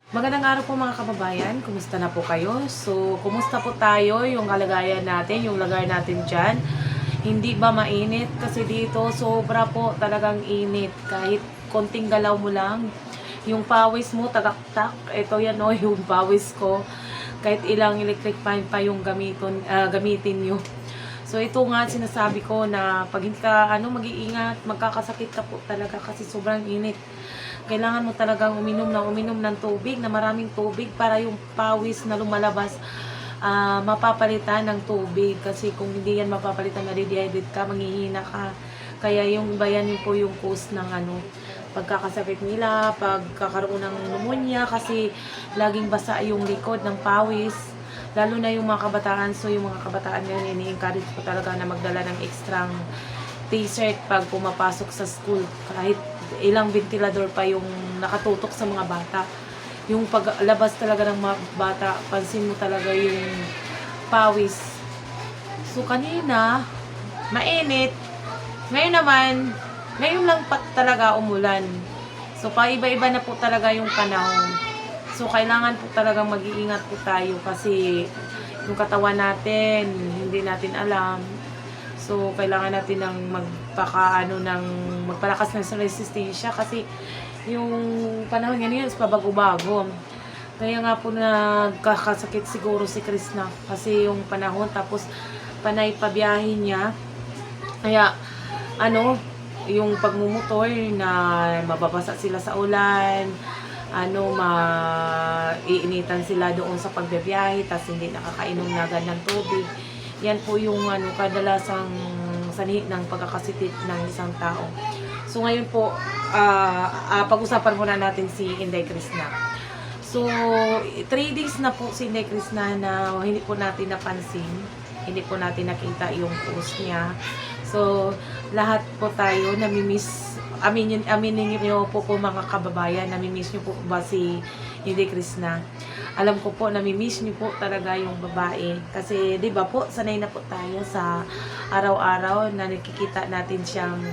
Magandang araw po mga kababayan, kumusta na po kayo? So, kumusta po tayo, yung kalagayan natin, yung lugar natin dyan? Hindi ba mainit? Kasi dito, sobra po talagang init. Kahit konting galaw mo lang, yung pawis mo, tagaktak. Ito yan o, yung pawis ko. Kahit ilang electric fan pa yung gamitin nyo. So, ito nga sinasabi ko na pag hindi ka mag-iingat, magkakasakit ka po talaga kasi sobrang init. Kailangan mo talagang uminom ng tubig, na maraming tubig para yung pawis na lumalabas mapapalitan ng tubig. Kasi kung hindi yan mapapalitan, ma-dehydrate ka, manghihina ka. Kaya yung iba yan yung po yung cause ng pagkakasakit nila, pagkakaroon ng pneumonia kasi laging basa yung likod ng pawis. Lalo na yung mga kabataan. So yung mga kabataan ngayon, ini-encourage ko talaga na magdala ng extrang t-shirt pag pumapasok sa school. Kahit ilang ventilador pa yung nakatutok sa mga bata. Yung paglabas talaga ng mga bata, pansin mo talaga yung pawis. So kanina, mainit. Ngayon lang talaga umulan. So paiba-iba na po talaga yung panahon. So kailangan po talaga mag-iingat po tayo kasi yung katawan natin, hindi natin alam. So, kailangan natin ng magpalakas ng resistensya kasi yung panahon ngayon is pabago-bago. Kaya nga po nagkakasakit siguro si Krishna kasi yung panahon tapos panay pabiyahin niya. Kaya yung pagmumotor na mababasa sila sa ulan, maiinitan sila doon sa pagbibiyahe, tapos hindi nakakainom na agad ng tubig. Yan po yung kadalasang sanhi ng pagkakasitit ng isang tao. So ngayon po, pag-usapan muna natin si Inday Krishna. So 3 days na po si Inday Krishna na hindi po natin napansin, hindi po natin nakita yung post niya. So lahat po tayo namimiss, aminin niyo po mga kababayan, namimiss niyo po ba si Inday Krishna? Alam ko po, namimiss niyo po talaga yung babae. Kasi, di ba po, sanay na po tayo sa araw-araw na nakikita natin siyang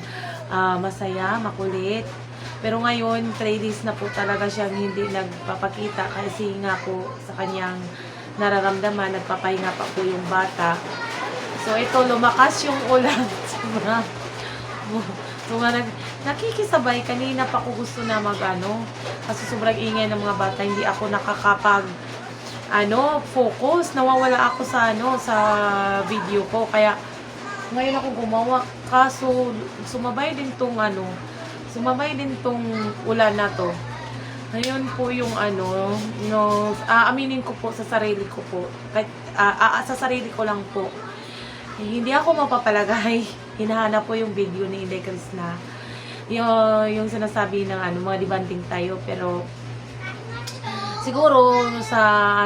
masaya, makulit. Pero ngayon, 3 days na po talaga siyang hindi nagpapakita kasi nga po sa kanyang nararamdaman, nagpapahinga pa po yung bata. So, ito, lumakas yung ulan. So, nakikisabay. Kanina pa ko gusto na kasi sobrang ingay ng mga bata. Hindi ako nakakapag focus. Nawawala ako sa sa video ko. Kaya ngayon ako gumawa. Kaso sumabay din tong ulan na to. Ngayon po yung aminin ko po sa sarili ko po. Kahit, sa sarili ko lang po. Hindi ako mapapalagay. Hinahanap po yung video ni Inday Krishna. Yung sinasabi ng mga dibanding tayo, pero siguro sa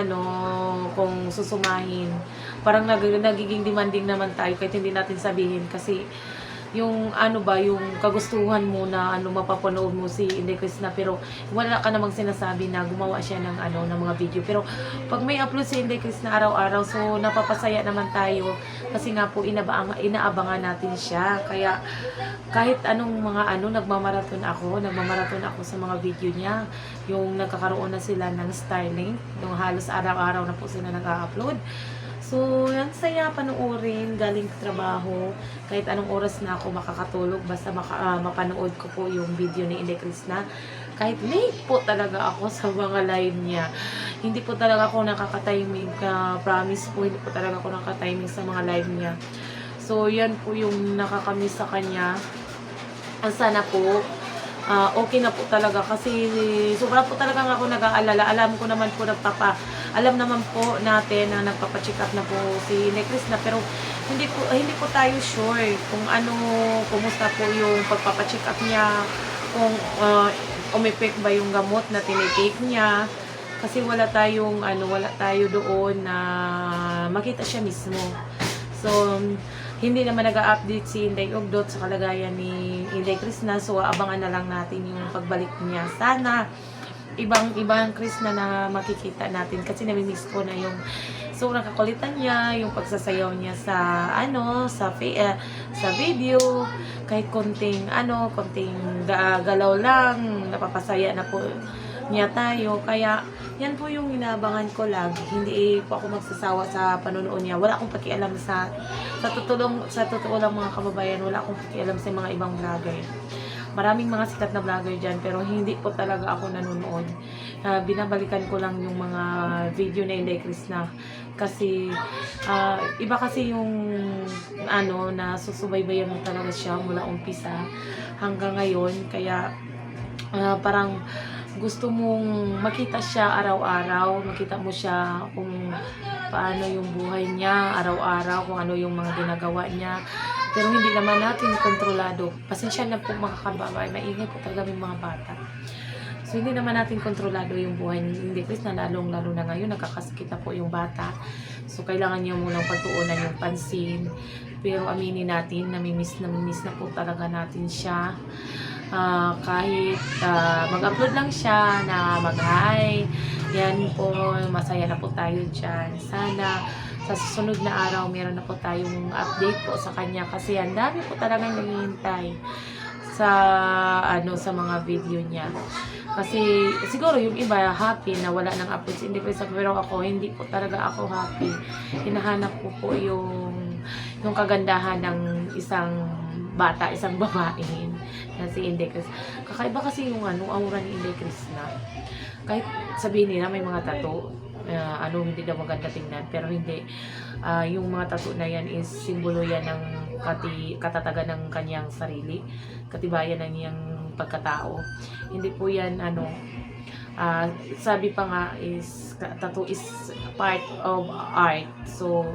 kung susumahin, parang nagiging demanding naman tayo kahit hindi natin sabihin kasi yung yung kagustuhan mo na mapapanood mo si Inday Krishna, pero wala ka namang sinasabi na gumawa siya ng ng mga video. Pero pag may upload si Inday Krishna araw-araw, so napapasaya naman tayo kasi nga po inaabangan natin siya. Kaya kahit anong mga nagmamarathon ako sa mga video niya. Yung nagkakaroon na sila ng Starlink, yung halos araw-araw na po sila nag-upload. So, yan saya panoorin galing trabaho. Kahit anong oras na ako makakatulog, basta mapanood ko po yung video ni Inday Krishna. Kahit late po talaga ako sa mga live niya. Hindi po talaga ako nakaka-timing. Promise po, hindi po talaga ako nakaka-timing sa mga live niya. So, yan po yung nakakamiss sa kanya. Sana po, okay na po talaga kasi sobra po talaga ako nag-aalala. Alam naman po natin na nagpapa-check up na po si Inday Krishna, pero hindi po tayo sure kung kumusta po yung pagpapa-check up niya, kung umepek ba yung gamot na tinitake niya, kasi wala tayo doon na makita siya mismo. So hindi naman nag-update si Inday Ugdot sa kalagayan ni Inday Krishna, so abangan na lang natin yung pagbalik niya. Sana ibang Krishna na makikita natin kasi namimiss ko na yung sobrang kakulitan niya, yung pagsasayaw niya sa video, kahit konting galaw lang, napapasaya na po niya tayo. Kaya yan po yung inaabangan ko lagi. Hindi po ako magsasawa sa panonood niya. Wala akong pakialam sa totoo lang mga kababayan, wala akong pakialam sa mga ibang vlogger. Maraming mga sikat na vlogger dyan, pero hindi po talaga ako nanonood. Binabalikan ko lang yung mga video na Inday Chris na. Kasi, iba kasi yung, na susubaybayan mo talaga siya mula umpisa hanggang ngayon. Kaya, parang gusto mong makita siya araw-araw, makita mo siya kung paano yung buhay niya araw-araw, kung ano yung mga ginagawa niya. Pero hindi naman natin kontrolado. Pasensya na po mga kababayan, maingay po talaga yung mga bata. So hindi naman natin kontrolado yung buhay ni Inday Chris na lalo na ngayon, nagkakasakit na po yung bata. So kailangan niya munang pagtuunan yung pansin. Pero aminin natin, namimiss na po talaga natin siya. Kahit mag-upload lang siya na mag-hi, yan po, masaya na po tayo dyan. Sana sa susunod na araw meron na po tayong update po sa kanya, kasi ang dami po talagang naghihintay sa mga video niya. Kasi siguro yung iba happy na wala nang upload si Inday Chris, pero ako hindi po talaga ako happy. Hinahanap ko po yung kagandahan ng isang bata, isang babae na si Inday Chris. Kakaiba kasi yung aura ni Inday Chris na kahit sabihin nila may mga tattoo, hindi daw maganda tingnan, pero hindi. Yung mga tattoo na yan is simbolo yan ng katatagan ng kanyang sarili, katibayan ng niyang pagkatao. Hindi po yan sabi pa nga is tattoo is part of art. So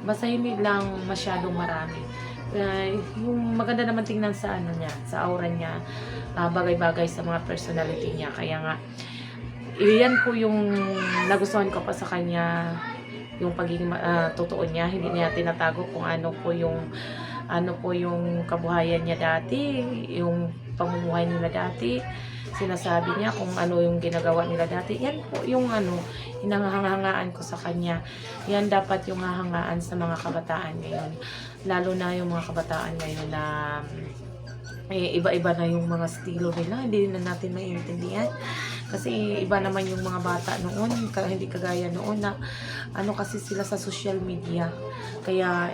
basta hindi lang masyadong marami. Yung maganda naman tingnan sa niya, sa aura niya, bagay-bagay sa mga personality niya. Kaya nga iyan po yung nagustuhan ko pa sa kanya, yung pagiging totoo niya. Hindi niya tinatago kung ano po yung kabuhayan niya dati, yung pamumuhay nila dati. Sinasabi niya kung ano yung ginagawa nila dati. Yan po yung hinangahangaan ko sa kanya. Yan dapat yung hahangaan sa mga kabataan ngayon. Lalo na yung mga kabataan ngayon na iba-iba na yung mga estilo nila. Hindi na natin maiintindihan. Kasi iba naman yung mga bata noon, hindi kagaya noon na kasi sila sa social media. Kaya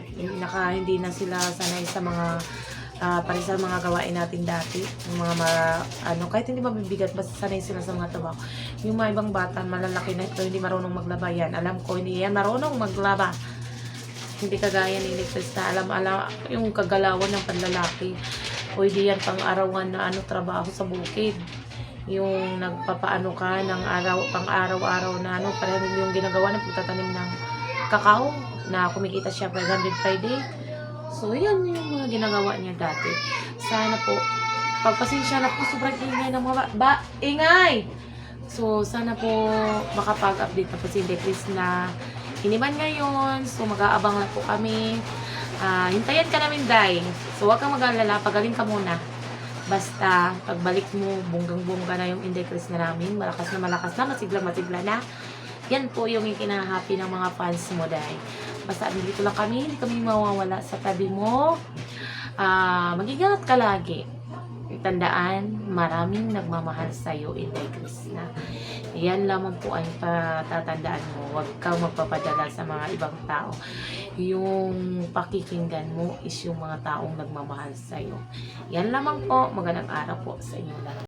hindi na sila sanay sa mga para sa mga gawain natin dati, yung mga kahit hindi mabibigat, basta sanay sila sa mga trabaho. Yung mga ibang bata, malalaki na ito, hindi marunong maglaba yan. Alam ko, hindi yan marunong maglaba. Hindi kagaya ni Inday Chris na alam yung kagalawan ng panlalaki. O hindi yan pang-arawan na trabaho sa bukid. Yung nagpapaano ka ng pang-araw-araw na parang yung ginagawa ng pagtatanim ng kakao na kumikita siya 500 per day. So, yan yung mga ginagawa niya dati. Sana po, pagpasensya na po, sobrang ingay ng mga ingay! So, sana po makapag-update na po si Inday Chris na hiniman ngayon. So, mag-aabang lang po kami. Hintayan ka namin, Day. So, huwag kang mag-alala, pagaling ka muna. Basta, pagbalik mo, bonggang-bongga na yung Inday Chris na namin. Malakas na, masigla na. Yan po yung ikinahappy ng mga fans mo, Day. Basta dito lang kami, hindi kami mawawala sa tabi mo. Mag-ingat ka lagi. Tandaan, maraming nagmamahal sa iyo, Inday Chris na. Yan lamang po ang patatandaan mo. Huwag kang magpapadala sa mga ibang tao. Yung pakikinggan mo is yung mga taong nagmamahal sa iyo. Yan lamang po. Magandang araw po sa inyo lahat.